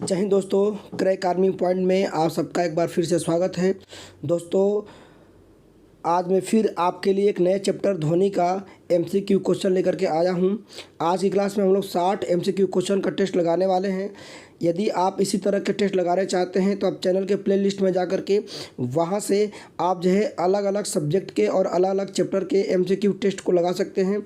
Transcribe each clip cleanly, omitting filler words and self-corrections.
जय हिंद दोस्तों, crack army point में आप सबका एक बार फिर से स्वागत है। दोस्तों, आज मैं फिर आपके लिए एक नए चैप्टर ध्वनि का एमसीक्यू क्वेश्चन लेकर के आया हूं। आज की क्लास में हम लोग 60 एमसीक्यू क्वेश्चन का टेस्ट लगाने वाले हैं। यदि आप इसी तरह के टेस्ट लगाने चाहते हैं तो आप चैनल के प्लेलिस्ट में जा कर के वहाँ से आप जो है अलग अलग सब्जेक्ट के और अलग अलग चैप्टर के एमसीक्यू टेस्ट को लगा सकते हैं।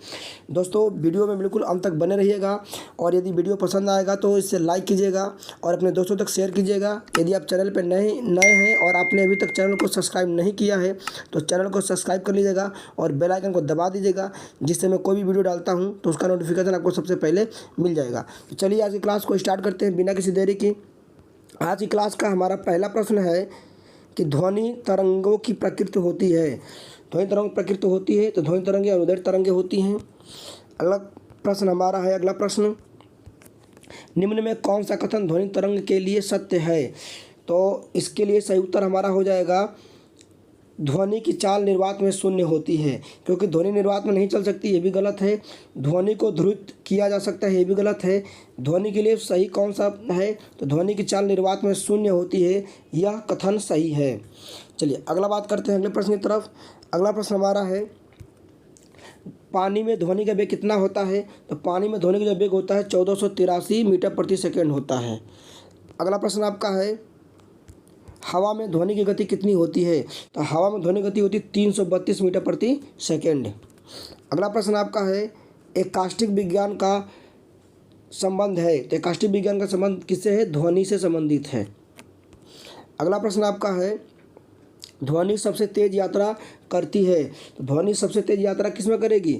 दोस्तों, वीडियो में बिल्कुल अंत तक बने रहिएगा और यदि वीडियो पसंद आएगा तो इसे लाइक कीजिएगा और अपने दोस्तों तक शेयर कीजिएगा। यदि आप चैनल पर नए हैं और आपने अभी तक चैनल को सब्सक्राइब नहीं किया है तो चैनल को सब्सक्राइब कर लीजिएगा और बेल आइकन को दबा दीजिएगा, जिससे मैं कोई भी वीडियो डालता हूं तो उसका नोटिफिकेशन आपको सबसे पहले मिल जाएगा। तो चलिए आज की क्लास को स्टार्ट करते हैं बिना किसी देरी की। आज की क्लास का हमारा पहला प्रश्न है कि ध्वनि तरंगों की प्रकृति होती है। ध्वनि तरंग प्रकृति होती है तो ध्वनि तरंगें अनुदैर्ध्य तरंगें होती हैं। अलग प्रश्न हमारा है, अगला प्रश्न, निम्न में कौन सा कथन ध्वनि तरंग के लिए सत्य है? तो इसके लिए सही उत्तर हमारा हो जाएगा ध्वनि की चाल निर्वात में शून्य होती है, क्योंकि ध्वनि निर्वात में नहीं चल सकती, ये भी गलत है। ध्वनि को ध्रुवित किया जा सकता है, ये भी गलत है। ध्वनि के लिए सही कौन सा है? तो ध्वनि की चाल निर्वात में शून्य होती है, यह कथन सही है। चलिए अगला बात करते हैं अगले प्रश्न की तरफ। अगला प्रश्न हमारा है, पानी में ध्वनि का वेग कितना होता है? तो पानी में ध्वनि का जो वेग होता है 1483 मीटर प्रति सेकेंड होता है। अगला प्रश्न आपका है, हवा में ध्वनि की गति कितनी होती है? तो हवा में ध्वनि गति होती है 332 मीटर प्रति सेकेंड। अगला प्रश्न आपका है, एकास्टिक विज्ञान का संबंध है। तो एकास्टिक विज्ञान का संबंध किससे है? ध्वनि से संबंधित है। अगला प्रश्न आपका है, ध्वनि सबसे तेज यात्रा करती है। तो ध्वनि सबसे तेज यात्रा किस में करेगी?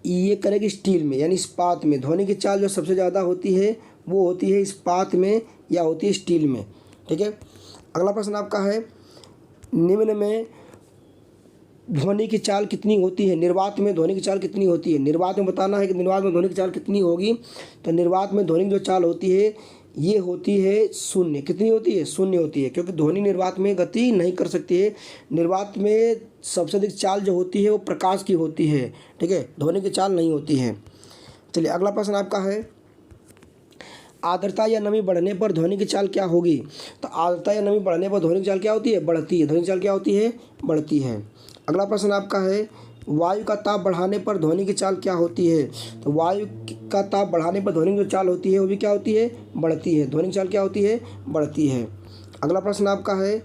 ये करेगी स्टील में, यानी इस्पात में। ध्वनि की चाल जो सबसे ज़्यादा होती है वो होती है इस्पात में या होती है स्टील में। ठीक है। अगला प्रश्न आपका है, निम्न में ध्वनि की चाल कितनी होती है? निर्वात में ध्वनि की चाल कितनी होती है? निर्वात में बताना है कि निर्वात में ध्वनि की चाल कितनी होगी। तो निर्वात में ध्वनि की जो चाल होती है ये होती है शून्य। कितनी होती है? शून्य होती है, क्योंकि ध्वनि निर्वात में गति नहीं कर सकती है। निर्वात में सबसे अधिक चाल जो होती है वो प्रकाश की होती है। ठीक है, ध्वनि की चाल नहीं होती है। चलिए अगला प्रश्न आपका है, आर्द्रता या नमी बढ़ने पर ध्वनि की चाल क्या होगी? तो आर्द्रता या नमी बढ़ने पर ध्वनि की चाल क्या होती है? बढ़ती है। ध्वनि की चाल क्या होती है? बढ़ती है। अगला प्रश्न आपका है, वायु का ताप बढ़ाने पर ध्वनि की चाल क्या होती है? तो वायु का ताप बढ़ाने पर ध्वनि की जो चाल होती है वो भी क्या होती है? बढ़ती है। ध्वनि की चाल क्या होती है? बढ़ती है। अगला प्रश्न आपका है,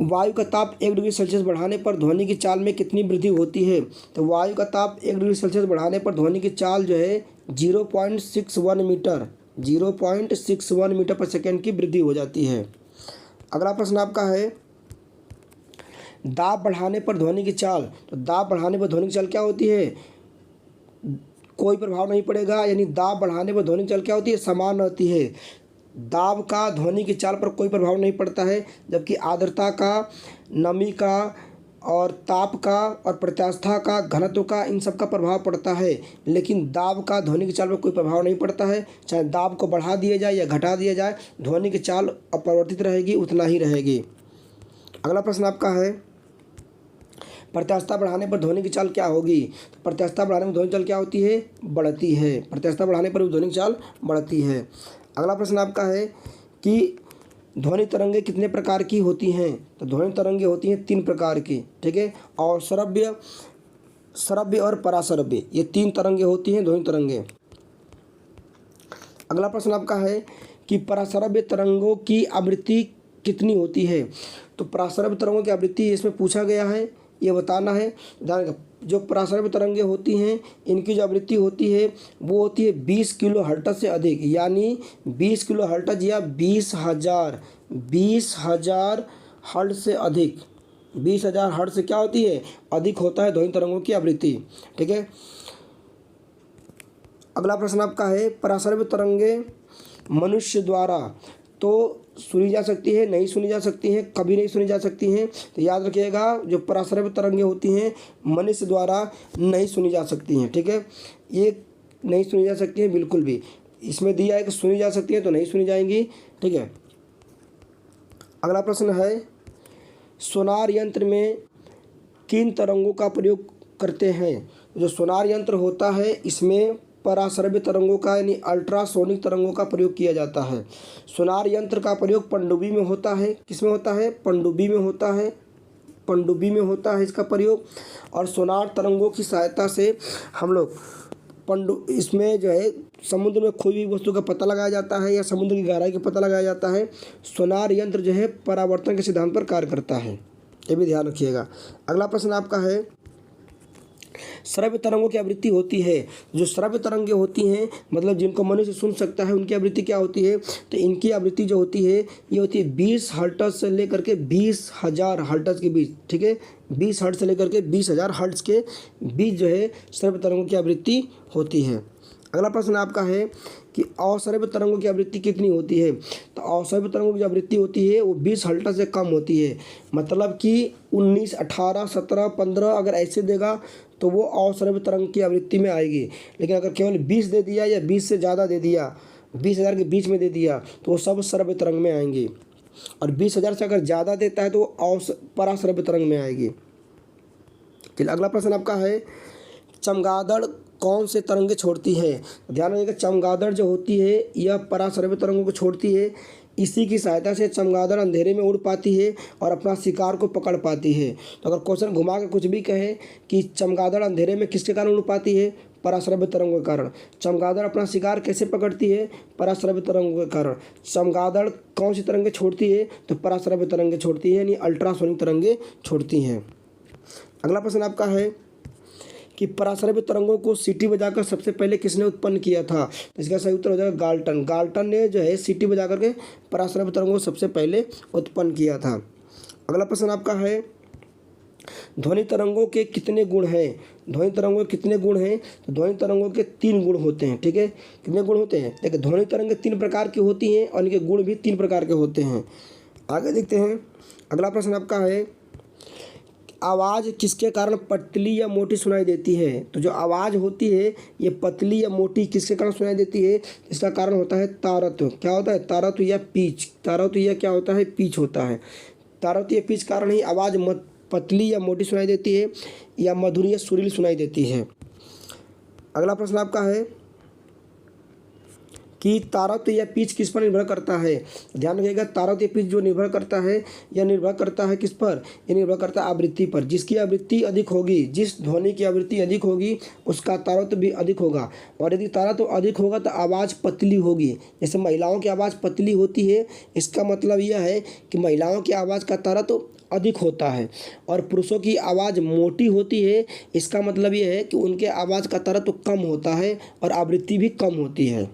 वायु का ताप 1 डिग्री सेल्सियस बढ़ाने पर ध्वनि की चाल में कितनी वृद्धि होती है? तो वायु का ताप 1 डिग्री सेल्सियस बढ़ाने पर ध्वनि की चाल जो है 0.61 मीटर पर सेकेंड की वृद्धि हो जाती है। अगला प्रश्न आपका है, दाब बढ़ाने पर ध्वनि की चाल। तो दाब बढ़ाने पर ध्वनि की चाल क्या होती है? कोई प्रभाव नहीं पड़ेगा, यानी दाब बढ़ाने पर ध्वनि की चाल क्या होती है? समान रहती है। दाब का ध्वनि की चाल पर कोई प्रभाव नहीं पड़ता है, जबकि आर्द्रता का, नमी का और ताप का और प्रत्यास्था का, घनत्व का, इन सब का प्रभाव पड़ता है। लेकिन दाब का ध्वनि की चाल पर कोई प्रभाव नहीं पड़ता है। चाहे दाब को बढ़ा दिया जाए या घटा दिया जाए, ध्वनि की चाल अपरिवर्तित रहेगी, उतना ही रहेगी। अगला प्रश्न आपका है, प्रत्यास्था बढ़ाने पर ध्वनि की चाल क्या होगी? तो प्रत्यास्था बढ़ाने पर ध्वनि की चाल क्या होती है? बढ़ती है। प्रत्यास्था बढ़ाने पर ध्वनि की चाल बढ़ती है। अगला प्रश्न आपका है कि ध्वनि तरंगें कितने प्रकार की होती हैं? तो ध्वनि तरंगें होती हैं 3 प्रकार की। ठीक है, और श्रव्य और पराश्रव्य, ये 3 तरंगें होती हैं ध्वनि तरंगें। अगला प्रश्न आपका है कि पराश्रव्य तरंगों की आवृत्ति कितनी होती है? तो पराश्रव्य तरंगों की आवृत्ति इसमें पूछा गया है, ये बताना है। जो पराश्रव्य तरंगें होती हैं इनकी जो आवृत्ति होती है वो होती है 20 किलो हर्ट्ज से अधिक, यानी 20 किलो हर्ट्ज या 20,000 हर्ट्ज से अधिक। 20,000 हर्ट्ज से क्या होती है? अधिक होता है ध्वनि तरंगों की आवृत्ति। ठीक है। अगला प्रश्न आपका है, पराश्रव्य तरंगें मनुष्य द्वारा तो सुनी जा सकती है, नहीं सुनी जा सकती हैं, कभी नहीं सुनी जा सकती हैं। तो याद रखिएगा, जो पराश्रव्य तरंगें होती हैं मनुष्य द्वारा नहीं सुनी जा सकती हैं। ठीक है, ये नहीं सुनी जा सकती हैं बिल्कुल भी। इसमें दिया है कि सुनी जा सकती हैं तो नहीं सुनी जाएंगी। ठीक है। अगला प्रश्न है, सोनार यंत्र में किन तरंगों का प्रयोग करते हैं? जो सोनार यंत्र होता है इसमें पराश्रव्य तरंगों का यानी अल्ट्रासोनिक तरंगों का प्रयोग किया जाता है। सोनार यंत्र का प्रयोग पनडुब्बी में होता है। किस में होता है? पनडुब्बी में होता है। पनडुब्बी में होता है इसका प्रयोग। और सोनार तरंगों की सहायता से हम लोग इसमें जो है समुद्र में खोई हुई वस्तु का पता लगाया जाता है या समुद्र की गहराई का पता लगाया जाता है। सोनार यंत्र जो है परावर्तन के सिद्धांत पर कार्य करता है, ये भी ध्यान रखिएगा। अगला प्रश्न आपका है, श्रव्य तरंगों की आवृत्ति होती है। जो श्रव्य तरंगें होती हैं मतलब जिनको मनुष्य सुन सकता है, उनकी आवृत्ति क्या होती है? तो इनकी आवृत्ति जो होती है ये होती है 20 हर्ट्ज से लेकर के 20,000 हर्ट्ज के बीच। ठीक है, 20 हर्ट्ज से लेकर के 20,000 हर्ट्ज के बीच जो है श्रव्य तरंगों की आवृत्ति होती है। अगला प्रश्न आपका है कि अश्रव्य तरंगों की आवृत्ति कितनी होती है? तो अश्रव्य तरंगों की जो आवृत्ति होती है वो 20 हर्ट्ज से कम होती है। मतलब कि 19, 18, 17, 15 अगर ऐसे देगा तो वो अश्रव्य तरंग की आवृत्ति में आएगी। लेकिन अगर केवल 20 दे दिया या 20 से ज़्यादा दे दिया, 20,000 के बीच में दे दिया, तो वो सब श्रव्य तरंग में आएंगी। और 20,000 से अगर ज़्यादा देता है तो वो पराश्रव्य तरंग में आएगी। चलिए अगला प्रश्न आपका है, चमगादड़ कौन से तरंगे छोड़ती है? ध्यान रखिएगा, चमगादड़ जो होती है यह पराश्रव्य तरंगों को छोड़ती है। इसी की सहायता से चमगादड़ अंधेरे में उड़ पाती है और अपना शिकार को पकड़ पाती है। तो अगर क्वेश्चन घुमा के कुछ भी कहे कि चमगादड़ अंधेरे में किसके कारण उड़ पाती है? पराश्रव्य तरंगों के कारण। चमगादड़ अपना शिकार कैसे पकड़ती है? पराश्रव्य तरंगों के कारण। चमगादड़ कौन सी तरंगे छोड़ती है? तो पराश्रव्य तरंगे छोड़ती है, यानी अल्ट्रासोनिक तरंगे छोड़ती हैं। अगला प्रश्न आपका है कि पराश्रव्य तरंगों को सीटी बजाकर सबसे पहले किसने उत्पन्न किया था? तो इसका सही उत्तर हो जाएगा गाल्टन। गाल्टन ने जो है सीटी बजा करके पराश्रव्य तरंगों को सबसे पहले उत्पन्न किया था। अगला प्रश्न आपका है, ध्वनि तरंगों के कितने गुण हैं? ध्वनि तरंगों के कितने गुण हैं? तो ध्वनि तरंगों के 3 गुण होते हैं। ठीक है, कितने गुण होते हैं? देखिए, ध्वनि तरंगें 3 प्रकार की होती हैं और इनके गुण भी 3 प्रकार के होते हैं। आगे देखते हैं। अगला प्रश्न आपका है, आवाज़ किसके कारण पतली या मोटी सुनाई देती है? तो जो आवाज़ होती है ये पतली या मोटी किसके कारण सुनाई देती है? इसका कारण होता है तारत्व। क्या होता है? तारत्व या पिच। तारत्व या क्या होता है? पिच होता है। तारत्व या पिच कारण ही आवाज़ पतली या मोटी सुनाई देती है या मधुर या सुरीली सुनाई देती है। अगला प्रश्न आपका है कि तारत्व या पिच किस पर निर्भर करता है? ध्यान रखिएगा, तारत्व या पिच जो निर्भर करता है यह निर्भर करता है किस पर? यह निर्भर करता है आवृत्ति पर। जिसकी आवृत्ति अधिक होगी, जिस ध्वनि की आवृत्ति अधिक होगी उसका तारत्व भी अधिक होगा। और यदि तारत्व अधिक होगा तो आवाज़ पतली होगी। जैसे महिलाओं की आवाज़ पतली होती है, इसका मतलब यह है कि महिलाओं की आवाज़ का तारत्व अधिक होता है। और पुरुषों की आवाज़ मोटी होती है, इसका मतलब यह है कि उनके आवाज़ का तारत्व कम होता है और आवृत्ति भी कम होती है।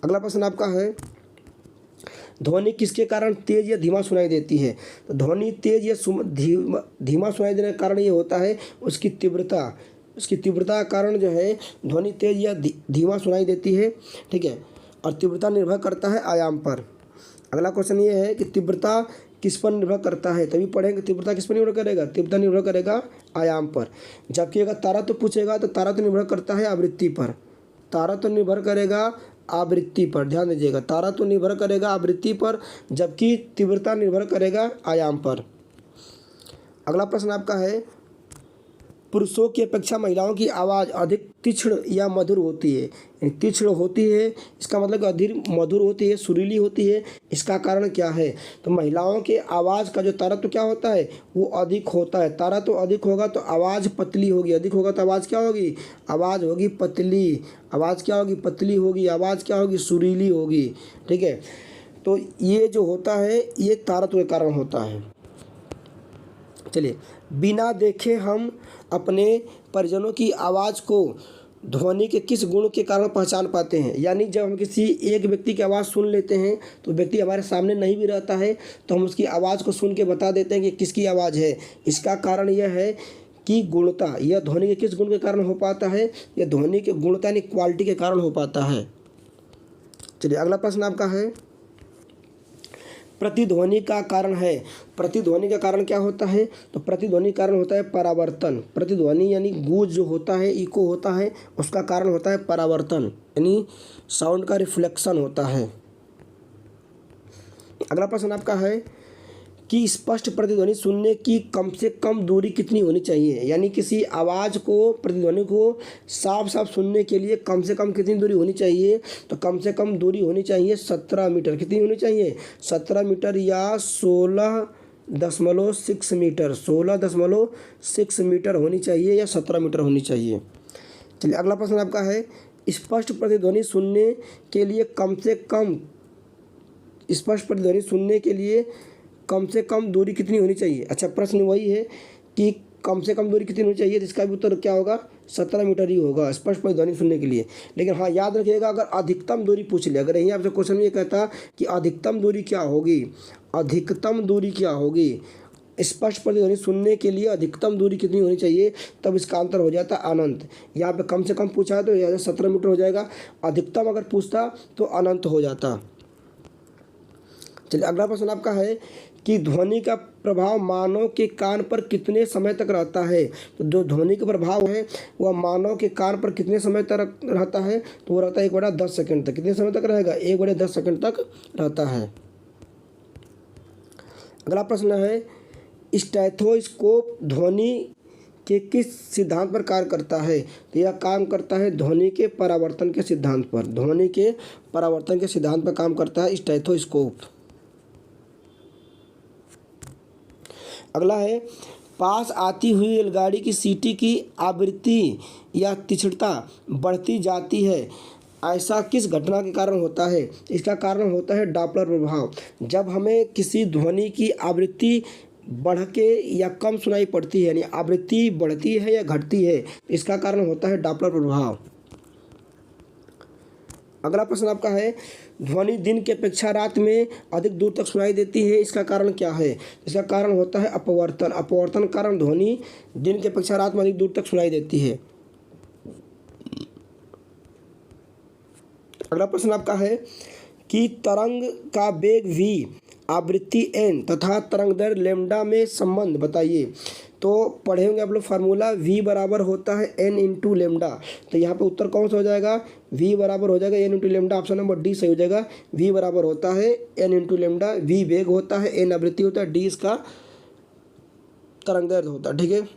अगला प्रश्न आपका है, ध्वनि किसके कारण तेज या धीमा सुनाई देती है? तो ध्वनि तेज या धीमा सुनाई देने का कारण ये होता है उसकी तीव्रता। उसकी तीव्रता का कारण जो है ध्वनि तेज या धीमा सुनाई देती है। ठीक है, और तीव्रता निर्भर करता है आयाम पर। अगला क्वेश्चन ये है कि तीव्रता किस पर निर्भर करता है? तभी पढ़ेंगे तीव्रता किस पर निर्भर करेगा? तीव्रता निर्भर करेगा आयाम पर। जबकि अगर तारत्व पूछेगा तो तारत्व निर्भर करता है आवृत्ति पर। तारत्व निर्भर करेगा आवृत्ति पर, ध्यान दीजिएगा, तारत्व निर्भर करेगा आवृत्ति पर, जबकि तीव्रता निर्भर करेगा आयाम पर। अगला प्रश्न आपका है, पुरुषों की अपेक्षा महिलाओं की आवाज़ अधिक तीक्ष्ण या मधुर होती है। तीक्ष्ण होती है इसका मतलब अधिक मधुर होती है, सुरीली होती है। इसका कारण क्या है? तो महिलाओं के आवाज़ का जो तारत्व क्या होता है वो अधिक होता है। तारत्व अधिक होगा तो आवाज़ पतली होगी, अधिक होगा तो आवाज़ क्या होगी? आवाज़ होगी पतली। आवाज़ क्या होगी? पतली होगी। आवाज़ क्या होगी? सुरीली होगी। ठीक है, तो ये जो होता है ये तारत्व के कारण होता है। चलिए, बिना देखे हम अपने परिजनों की आवाज़ को ध्वनि के किस गुण के कारण पहचान पाते हैं? यानी जब हम किसी एक व्यक्ति की आवाज़ सुन लेते हैं तो व्यक्ति हमारे सामने नहीं भी रहता है तो हम उसकी आवाज़ को सुन के बता देते हैं कि किसकी आवाज़ है। इसका कारण यह है कि गुणता, यह ध्वनि के किस गुण के कारण हो पाता है? यह ध्वनि के गुणता यानी क्वालिटी के कारण हो पाता है। चलिए अगला प्रश्न आपका है, प्रतिध्वनि का कारण है। प्रतिध्वनि का कारण क्या होता है? तो प्रतिध्वनि का कारण होता है परावर्तन। प्रतिध्वनि यानी गूंज जो होता है, इको होता है, उसका कारण होता है परावर्तन, यानी साउंड का रिफ्लेक्शन होता है। अगला प्रश्न आपका है, कि स्पष्ट प्रतिध्वनि सुनने की कम से कम दूरी कितनी होनी चाहिए। यानी किसी आवाज़ को, प्रतिध्वनि को साफ साफ सुनने के लिए कम से कम कितनी दूरी होनी चाहिए, तो कम से कम दूरी होनी चाहिए 17 मीटर। कितनी होनी चाहिए? 17 मीटर या 16.6 मीटर, 16.6 मीटर होनी चाहिए या 17 मीटर होनी चाहिए। चलिए अगला प्रश्न आपका है, स्पष्ट प्रतिध्वनि सुनने के लिए कम से कम, स्पष्ट प्रतिध्वनि सुनने के लिए कम से कम दूरी कितनी होनी चाहिए। अच्छा, प्रश्न वही है कि कम से कम दूरी कितनी होनी चाहिए, जिसका भी उत्तर क्या होगा? 17 मीटर ही होगा स्पष्ट प्रतिध्वनि सुनने के लिए। लेकिन हाँ, याद रखिएगा, अगर अधिकतम दूरी पूछ ले, अगर यहीं आपसे क्वेश्चन में ये कहता कि अधिकतम दूरी क्या होगी, अधिकतम दूरी क्या होगी, स्पष्ट प्रतिध्वनि सुनने के लिए अधिकतम दूरी कितनी होनी चाहिए, तब इसका आंसर हो जाता अनंत। यहाँ पे कम से कम पूछा है तो यहाँ 17 मीटर हो जाएगा, अधिकतम अगर पूछता तो अनंत हो जाता। चलिए अगला प्रश्न आपका है कि ध्वनि का प्रभाव मानव के कान पर कितने समय तक रहता है। तो जो ध्वनि का प्रभाव है वह मानव के कान पर कितने समय तक रहता है, तो वो रहता है 1/10 सेकंड तक। कितने समय तक रहेगा? 1/10 सेकंड तक रहता है। अगला प्रश्न है, स्टेथोस्कोप ध्वनि के किस सिद्धांत पर कार्य करता है। तो यह काम करता है ध्वनि के परावर्तन के सिद्धांत पर, ध्वनि के परावर्तन के सिद्धांत पर काम करता है स्टेथोस्कोप। अगला है, पास आती हुई रेलगाड़ी की सीटी की आवृत्ति या तीक्ष्णता बढ़ती जाती है, ऐसा किस घटना के कारण होता है। इसका कारण होता है डॉपलर प्रभाव। जब हमें किसी ध्वनि की आवृत्ति बढ़ के या कम सुनाई पड़ती है, यानी आवृत्ति बढ़ती है या घटती है, इसका कारण होता है डॉपलर प्रभाव। अगला प्रश्न आपका है, ध्वनि दिन की अपेक्षा रात में अधिक दूर तक सुनाई देती है, इसका कारण क्या है। इसका कारण होता है अपवर्तन। अपवर्तन कारण ध्वनि दिन की अपेक्षा रात में अधिक दूर तक सुनाई देती है। अगला प्रश्न आपका है कि तरंग का वेग v, आवृत्ति n तथा तरंग दर लैम्डा में संबंध बताइए। तो पढ़े होंगे आप लोग फार्मूला, v बराबर होता है n इंटू लेमडा। तो यहाँ पे उत्तर कौन सा हो जाएगा? v बराबर हो जाएगा n into lambda, option number D सही हो जाएगा। v बराबर होता है n इंटू लेमडा, v वेग होता है, n आवृत्ति होता है, d इसका तरंग दैर्ध्य होता है। ठीक है,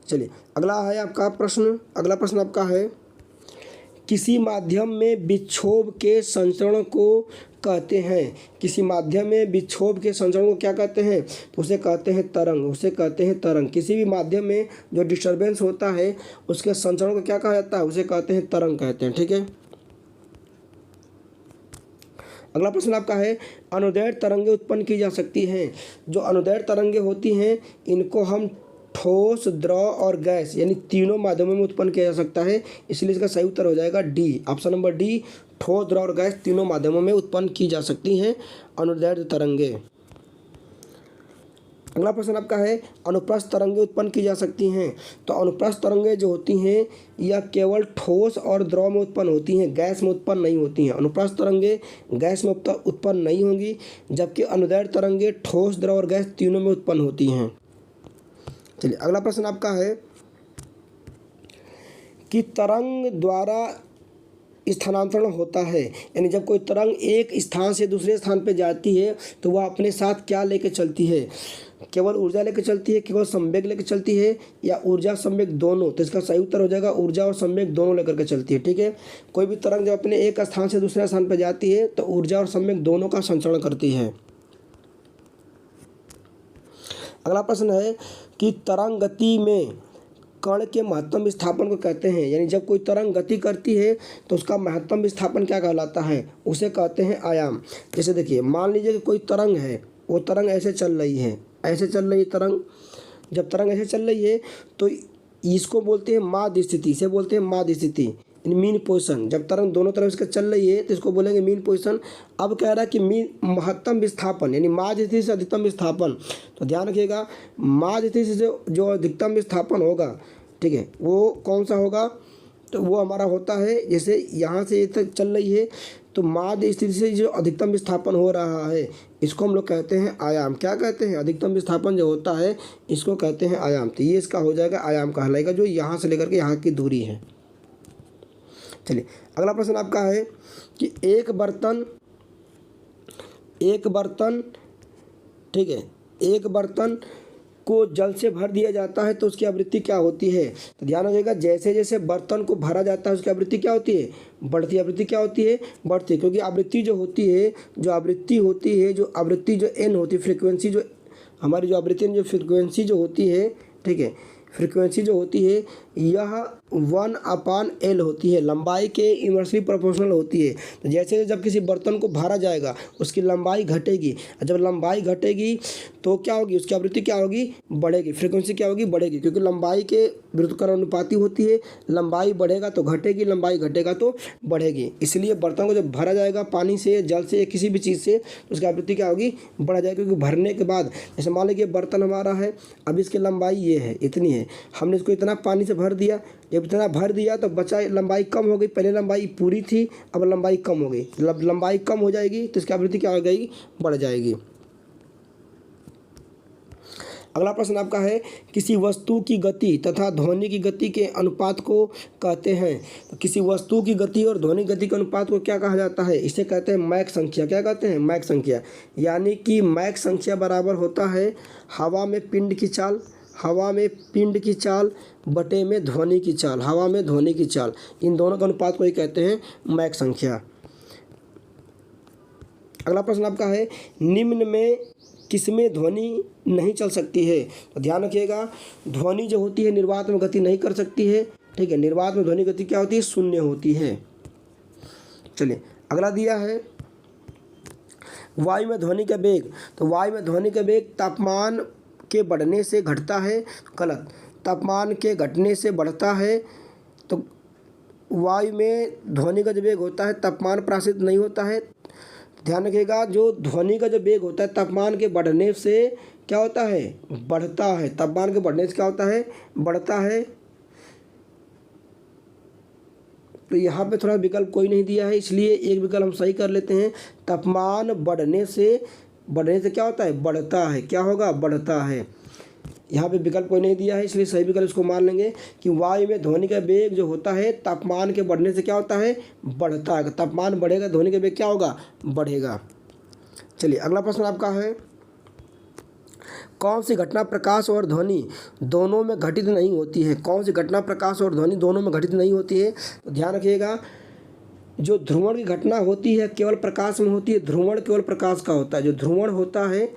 चलिए अगला है आपका प्रश्न। अगला प्रश्न आपका है, किसी माध्यम में विक्षोभ के संचरण को कहते हैं। किसी माध्यम में विक्षोभ के संचरण को क्या कहते हैं? तो उसे कहते हैं तरंग, उसे कहते हैं तरंग। किसी भी माध्यम में जो डिस्टर्बेंस होता है उसके संचरण को क्या कहा जाता है? उसे कहते हैं तरंग कहते हैं। ठीक है, अगला प्रश्न आपका है, अनुदैर्ध्य तरंगें उत्पन्न की जा सकती हैं। जो अनुदैर्ध्य तरंगें होती हैं इनको हम ठोस, द्रव और गैस यानी तीनों माध्यमों में उत्पन्न किया जा सकता है, इसलिए इसका सही उत्तर हो जाएगा डी, ऑप्शन नंबर डी। ठोस, द्रव और गैस तीनों माध्यमों में उत्पन्न की जा सकती हैं अनुदैर्ध्य तरंगें। अगला प्रश्न आपका है, अनुप्रस्थ तरंगें उत्पन्न की जा सकती हैं। तो अनुप्रस्थ तरंगें जो होती हैं यह केवल ठोस और द्रव में उत्पन्न होती हैं, गैस में उत्पन्न नहीं होती हैं। अनुप्रस्थ तरंगें गैस में उत्पन्न नहीं होंगी, जबकि अनुदैर्ध्य तरंगें ठोस, द्रव और गैस तीनों में उत्पन्न होती हैं। चलिए अगला प्रश्न आपका है कि तरंग द्वारा स्थानांतरण होता है, यानी जब कोई तरंग एक स्थान से दूसरे स्थान पर जाती है तो वह अपने साथ क्या लेकर चलती है? केवल ऊर्जा लेकर चलती है, केवल संवेग लेकर चलती है, या ऊर्जा संवेग दोनों? तो इसका सही उत्तर हो जाएगा ऊर्जा और संवेग दोनों लेकर के चलती है। ठीक है, कोई भी तरंग जब अपने एक स्थान से दूसरे स्थान पर जाती है तो ऊर्जा और संवेग दोनों का संचरण करती है। अगला प्रश्न है कि तरंग गति में कण के महत्तम विस्थापन को कहते हैं, यानी जब कोई तरंग गति करती है तो उसका महत्तम विस्थापन क्या कहलाता है? उसे कहते हैं आयाम। जैसे देखिए, मान लीजिए कि कोई तरंग है, वो तरंग ऐसे चल रही है, ऐसे चल रही है तरंग। जब तरंग ऐसे चल रही है तो इसको बोलते हैं माध्य स्थिति, इसे बोलते हैं माध्य स्थिति, मीन पोजीशन। जब तरंग दोनों तरफ इसके चल रही है तो इसको बोलेंगे मीन पोजीशन। अब कह रहा है कि महत्तम विस्थापन यानी माध्य स्थिति से अधिकतम विस्थापन। तो ध्यान रखिएगा, माध्य स्थिति से जो अधिकतम विस्थापन होगा, ठीक है, वो कौन सा होगा? तो वो हमारा होता है, जैसे यहाँ से ये तक चल रही है तो माध्य स्थिति से जो अधिकतम विस्थापन हो रहा है इसको हम लोग कहते हैं आयाम। क्या कहते हैं? अधिकतम विस्थापन जो होता है इसको कहते हैं आयाम। तो ये इसका हो जाएगा आयाम कहलाएगा, जो यहाँ से लेकर के यहाँ की दूरी है। चलिए अगला प्रश्न आपका है कि एक बर्तन एक बर्तन, ठीक है, एक बर्तन को जल से भर दिया जाता है तो उसकी आवृत्ति क्या होती है? तो ध्यान रखिएगा, जैसे जैसे बर्तन को भरा जाता है उसकी आवृत्ति क्या होती है? बढ़ती। आवृत्ति क्या होती है? बढ़ती। क्योंकि आवृत्ति जो होती है, जो आवृत्ति होती है, जो आवृत्ति जो एन होती है, फ्रिक्वेंसी जो हमारी जो आवृत्ति जो फ्रिक्वेंसी जो होती है, ठीक है, फ्रिक्वेंसी जो होती है यह 1/L होती है, लंबाई के इनवर्सली प्रोपोर्शनल होती है। तो जैसे जब किसी बर्तन को भरा जाएगा उसकी लंबाई घटेगी, और जब लंबाई घटेगी तो क्या होगी? उसकी आवृत्ति क्या होगी? बढ़ेगी। फ्रिक्वेंसी क्या होगी? बढ़ेगी। क्योंकि लंबाई के विरुद्धानुपाती होती है, लंबाई बढ़ेगा तो घटेगी, लंबाई घटेगा तो बढ़ेगी। इसलिए बर्तन को जब भरा जाएगा पानी से, जल से, किसी भी चीज़ से, तो उसकी आवृत्ति क्या होगी? बढ़ जाएगी। क्योंकि भरने के बाद जैसे मान लीजिए बर्तन हमारा है, अब इसकी लंबाई ये है, इतनी है, हमने इसको इतना पानी से भर दिया, जब इतना भर दिया तो बचा लंबाई कम हो गई। पहले लंबाई पूरी थी, अब लंबाई कम हो गई। लंबाई कम हो जाएगी तो इसकी आवृत्ति क्या हो जाएगी? बढ़ जाएगी। अगला प्रश्न आपका है, किसी वस्तु की गति तथा ध्वनि की गति के अनुपात को कहते हैं। तो किसी वस्तु की गति और ध्वनि गति के अनुपात को क्या कहा जाता है? इसे कहते हैं मैक संख्या। क्या कहते हैं? मैक संख्या। यानी कि मैक संख्या बराबर होता है हवा में पिंड की चाल, हवा में पिंड की चाल बटे में ध्वनि की चाल, हवा में ध्वनि की चाल, इन दोनों के अनुपात को ही कहते हैं मैक संख्या। अगला प्रश्न आपका है, निम्न में किसमें ध्वनि नहीं चल सकती है? तो ध्यान रखिएगा, ध्वनि जो होती है निर्वात में गति नहीं कर सकती है, ठीक है। निर्वात में ध्वनि गति क्या होती है? शून्य होती है। चलिए अगला दिया है, वायु में ध्वनि का वेग। तो वायु में ध्वनि का वेग तापमान के बढ़ने से घटता है, गलत। तापमान के घटने से बढ़ता है। तो वायु में ध्वनि का जो वेग होता है तापमान प्राश्रित नहीं होता है। ध्यान रखिएगा, जो ध्वनि का जो वेग होता है तापमान के बढ़ने से क्या होता है? बढ़ता है। तापमान के बढ़ने से क्या होता है? बढ़ता है। तो यहाँ पे थोड़ा विकल्प कोई नहीं दिया है, इसलिए एक विकल्प हम सही कर लेते हैं। तापमान बढ़ने से क्या होता है? बढ़ता है। क्या होगा? बढ़ता है। यहाँ पे विकल्प कोई नहीं दिया है, इसलिए सही विकल्प इसको मान लेंगे कि वायु में ध्वनि का वेग जो होता है तापमान के बढ़ने से क्या होता है? बढ़ता है। तापमान बढ़ेगा, ध्वनि का वेग क्या होगा? बढ़ेगा। चलिए अगला प्रश्न आपका है, कौन सी घटना प्रकाश और ध्वनि दोनों में घटित नहीं होती है? कौन सी घटना प्रकाश और ध्वनि दोनों में घटित नहीं होती है? तो ध्यान रखिएगा, जो ध्रुवण की घटना होती है केवल प्रकाश में होती है। ध्रुवण केवल प्रकाश का होता है। जो ध्रुवण होता है,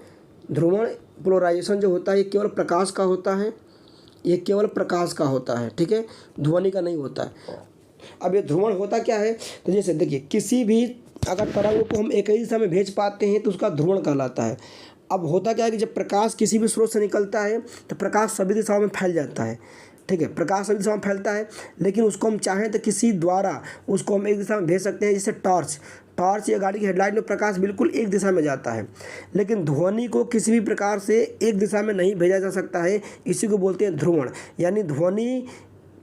ध्रुवण पोलराइजेशन जो होता है ये केवल प्रकाश का होता है, ये केवल प्रकाश का होता है, ठीक है, ध्वनि का नहीं होता है। अब ये ध्रुवण होता क्या है? तो जैसे देखिए, किसी भी अगर तरंग को हम एक ही दिशा में भेज पाते हैं तो उसका ध्रुवण कहलाता है। अब होता क्या है कि जब प्रकाश किसी भी स्रोत से निकलता है तो प्रकाश सभी दिशाओं में फैल जाता है, ठीक है, प्रकाश सभी दिशाओं में फैलता है। लेकिन उसको हम चाहें तो किसी द्वारा उसको हम एक दिशा में भेज सकते हैं, जैसे टॉर्च या गाड़ी की हेडलाइट में प्रकाश बिल्कुल एक दिशा में जाता है। लेकिन ध्वनि को किसी भी प्रकार से एक दिशा में नहीं भेजा जा सकता है, इसी को बोलते हैं ध्रुवण। यानी ध्वनि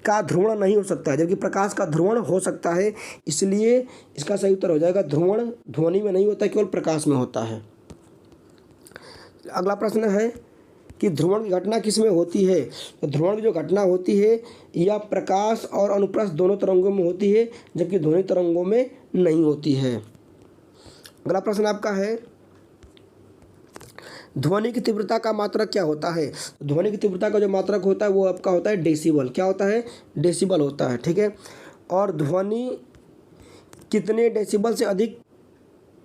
का ध्रुवण नहीं हो सकता है, जबकि प्रकाश का ध्रुवण हो सकता है। इसलिए इसका सही उत्तर हो जाएगा ध्रुवण ध्वनि में नहीं होता, केवल प्रकाश में होता है। अगला प्रश्न है कि ध्रुवण की घटना किस में होती है? तो ध्रुवण की जो घटना होती है यह प्रकाश और अनुप्रस्थ दोनों तरंगों में होती है, जबकि ध्वनि तरंगों में नहीं होती है। अगला प्रश्न आपका है, ध्वनि की तीव्रता का मात्रक क्या होता है? ध्वनि की तीव्रता का जो मात्रक होता है वो आपका होता है डेसिबल। क्या होता है? डेसिबल होता है, ठीक है। और ध्वनि कितने डेसिबल से अधिक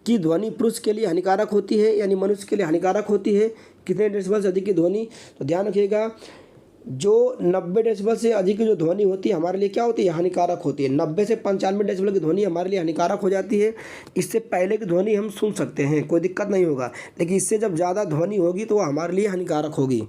की ध्वनि पुरुष के लिए हानिकारक होती है, यानी मनुष्य के लिए हानिकारक होती है? कितने डेसिबल से अधिक की ध्वनि? तो ध्यान रखिएगा, जो 90 डेसिबल से अधिक की जो ध्वनि होती है हमारे लिए क्या होती है? हानिकारक होती है। 90 से 95 डेसिबल की ध्वनि हमारे लिए हानिकारक हो जाती है। इससे पहले की ध्वनि हम सुन सकते हैं, कोई दिक्कत नहीं होगा, लेकिन इससे जब ज़्यादा ध्वनि होगी तो वो हमारे लिए हानिकारक होगी।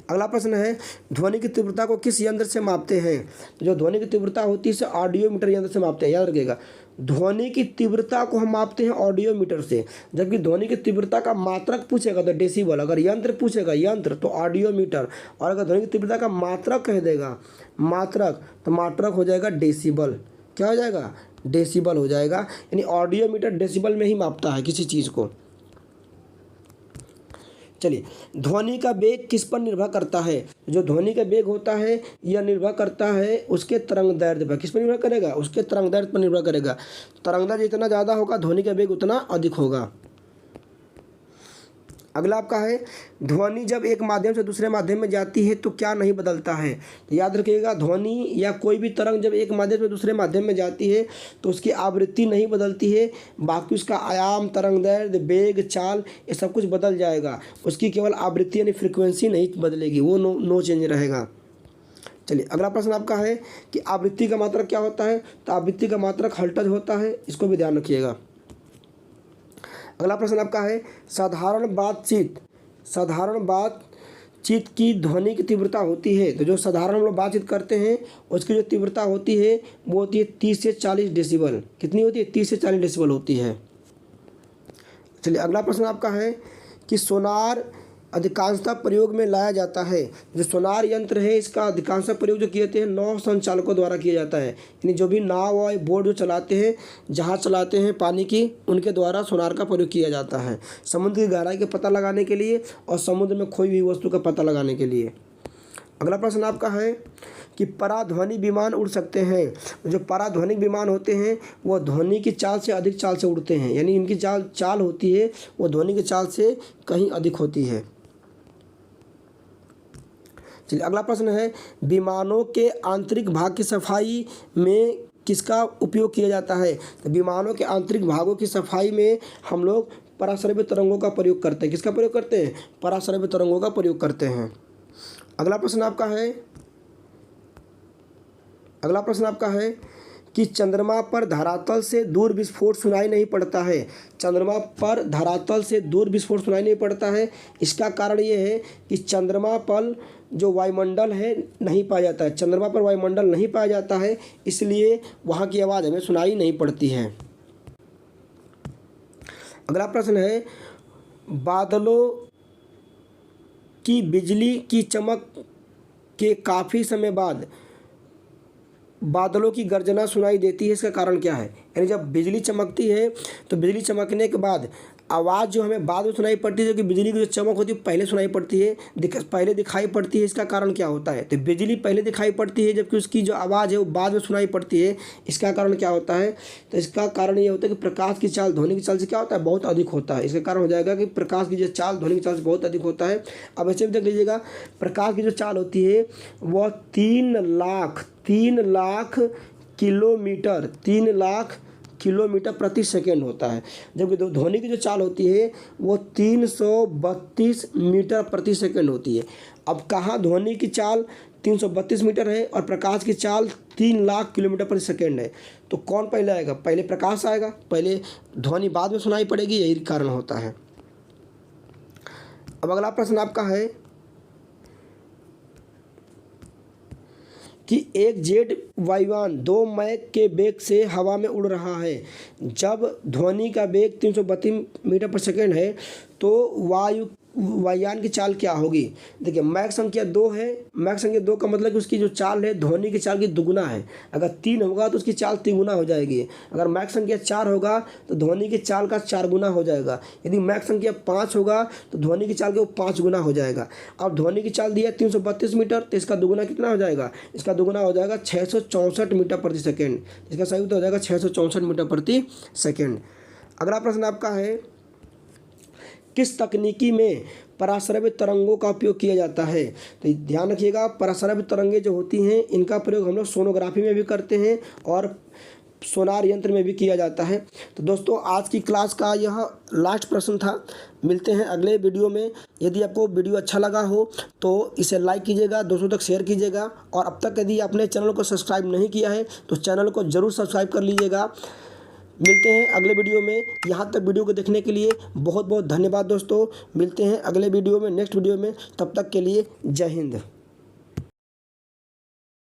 अगला प्रश्न है, ध्वनि की तीव्रता को किस यंत्र से मापते हैं? जो ध्वनि की तीव्रता होती है इसे ऑडियोमीटर यंत्र से मापते हैं, याद रखिएगा। ध्वनि की तीव्रता को हम मापते हैं ऑडियोमीटर से, जबकि ध्वनि की तीव्रता का मात्रक पूछेगा तो डेसिबल, अगर यंत्र पूछेगा यंत्र तो ऑडियोमीटर, और अगर ध्वनि की तीव्रता का मात्रक कह देगा मात्रक, तो मात्रक हो जाएगा डेसिबल। क्या हो जाएगा? डेसिबल हो जाएगा। यानी ऑडियोमीटर डेसिबल में ही मापता है किसी चीज़ को। चलिए, ध्वनि का वेग किस पर निर्भर करता है? जो ध्वनि का वेग होता है यह निर्भर करता है उसके तरंग दैर्ध्य पर। किस पर निर्भर करेगा? उसके तरंग दैर्ध्य पर निर्भर करेगा। तरंग दैर्ध्य जितना ज़्यादा होगा ध्वनि का वेग उतना अधिक होगा। अगला आपका है, ध्वनि जब एक माध्यम से दूसरे माध्यम में जाती है तो क्या नहीं बदलता है? तो याद रखिएगा, ध्वनि या कोई भी तरंग जब एक माध्यम से दूसरे माध्यम में जाती है तो उसकी आवृत्ति नहीं बदलती है, बाकी उसका आयाम, तरंग दैर्ध्य, वेग, चाल ये सब कुछ बदल जाएगा। उसकी केवल आवृत्ति यानी फ्रिक्वेंसी नहीं बदलेगी, वो नो चेंज रहेगा। चलिए, अगला प्रश्न आपका है कि आवृत्ति का मात्रक क्या होता है? तो आवृत्ति का मात्रक हर्ट्ज होता है, इसको भी ध्यान रखिएगा। अगला प्रश्न आपका है, साधारण बातचीत की ध्वनि की तीव्रता होती है। तो जो साधारण हम लोग बातचीत करते हैं उसकी जो तीव्रता होती है वो होती है 30 से 40 डेसिबल। कितनी होती है? 30 से 40 डेसिबल होती है। चलिए, अगला प्रश्न आपका है कि सोनार अधिकांशतः प्रयोग में लाया जाता है। जो सोनार यंत्र है इसका अधिकांशतः प्रयोग जो किए जाते हैं नौ संचालकों द्वारा किया जाता है। यानी जो भी नाव और बोट जो चलाते हैं, जहाज चलाते हैं पानी की, उनके द्वारा सोनार का प्रयोग किया जाता है समुद्र की गहराई का पता लगाने के लिए और समुद्र में खोई हुई वस्तु का पता लगाने के लिए। अगला प्रश्न आपका है कि पराध्वनिक विमान उड़ सकते हैं। जो पराध्वनिक विमान होते हैं वो ध्वनि की चाल से अधिक चाल से उड़ते हैं, यानी इनकी चाल होती है वो ध्वनि की चाल से कहीं अधिक होती है। चलिए, अगला प्रश्न है, विमानों के आंतरिक भाग की सफाई में किसका उपयोग किया जाता है? तो विमानों के आंतरिक भागों की सफाई में हम लोग पराश्रव्य तरंगों का प्रयोग करते हैं। किसका प्रयोग करते हैं? पराश्रव्य तरंगों का प्रयोग करते हैं। अगला प्रश्न आपका है कि चंद्रमा पर धरातल से दूर विस्फोट सुनाई नहीं पड़ता है। चंद्रमा पर धरातल से दूर विस्फोट सुनाई नहीं पड़ता है। इसका कारण ये है कि चंद्रमा पर जो वायुमंडल है नहीं पाया जाता है। चंद्रमा पर वायुमंडल नहीं पाया जाता है, इसलिए वहाँ की आवाज़ हमें सुनाई नहीं पड़ती है। अगला प्रश्न है, बादलों की बिजली की चमक के काफ़ी समय बाद बादलों की गर्जना सुनाई देती है, इसका कारण क्या है? यानी जब बिजली चमकती है तो बिजली चमकने के बाद आवाज़ जो हमें बाद में सुनाई पड़ती है, जो कि बिजली की जो चमक होती है पहले सुनाई पड़ती है, पहले दिखाई पड़ती है। इसका कारण क्या होता है? तो बिजली पहले दिखाई पड़ती है जबकि उसकी जो आवाज़ है वो बाद में सुनाई पड़ती है। इसका कारण क्या होता है? तो इसका कारण ये होता है कि प्रकाश की चाल ध्वनि की चाल से क्या होता है? बहुत अधिक होता है। इसका कारण हो जाएगा कि प्रकाश की जो चाल ध्वनि की चाल से बहुत अधिक होता है। अब ऐसे भी देख लीजिएगा, प्रकाश की जो चाल होती है वह 3 लाख किलोमीटर प्रति सेकेंड होता है, जबकि ध्वनि की जो चाल होती है वो 332 मीटर प्रति सेकेंड होती है। अब कहाँ ध्वनि की चाल 332 मीटर है और प्रकाश की चाल 3 लाख किलोमीटर प्रति सेकेंड है, तो कौन पहले आएगा? पहले प्रकाश आएगा, पहले ध्वनि बाद में सुनाई पड़ेगी, यही कारण होता है। अब अगला प्रश्न आपका है कि एक जेट वायुयान 2 मैक के वेग से हवा में उड़ रहा है। जब ध्वनि का वेग 332 मीटर पर सेकेंड है तो वायुयान की चाल क्या होगी? देखिए, मैक संख्या 2 है। मैक संख्या 2 का मतलब कि उसकी जो चाल है ध्वनि की चाल की दुगुना है। अगर 3 होगा तो उसकी चाल 3 गुना हो जाएगी। अगर मैक संख्या 4 होगा तो ध्वनि की चाल का 4 गुना हो जाएगा। यदि मैक संख्या 5 होगा तो ध्वनि की चाल के वो 5 गुना हो जाएगा। अब ध्वनि की चाल दिया 332 मीटर, तो इसका दुगुना कितना हो जाएगा? इसका दुगुना हो जाएगा 664 मीटर प्रति सेकेंड। इसका सही उत्तर हो जाएगा 664 मीटर प्रति सेकेंड। अगला प्रश्न आपका है, किस तकनीकी में पराश्रव्य तरंगों का उपयोग किया जाता है? तो ध्यान रखिएगा, पराश्रव्य तरंगें जो होती हैं इनका प्रयोग हम लोग सोनोग्राफी में भी करते हैं और सोनार यंत्र में भी किया जाता है। तो दोस्तों, आज की क्लास का यह लास्ट प्रश्न था। मिलते हैं अगले वीडियो में। यदि आपको वीडियो अच्छा लगा हो तो इसे लाइक कीजिएगा, दोस्तों तक शेयर कीजिएगा, और अब तक यदि आपने चैनल को सब्सक्राइब नहीं किया है तो चैनल को ज़रूर सब्सक्राइब कर लीजिएगा। मिलते हैं अगले वीडियो में। यहाँ तक वीडियो को देखने के लिए बहुत बहुत धन्यवाद दोस्तों। मिलते हैं अगले वीडियो में, नेक्स्ट वीडियो में। तब तक के लिए जय हिंद।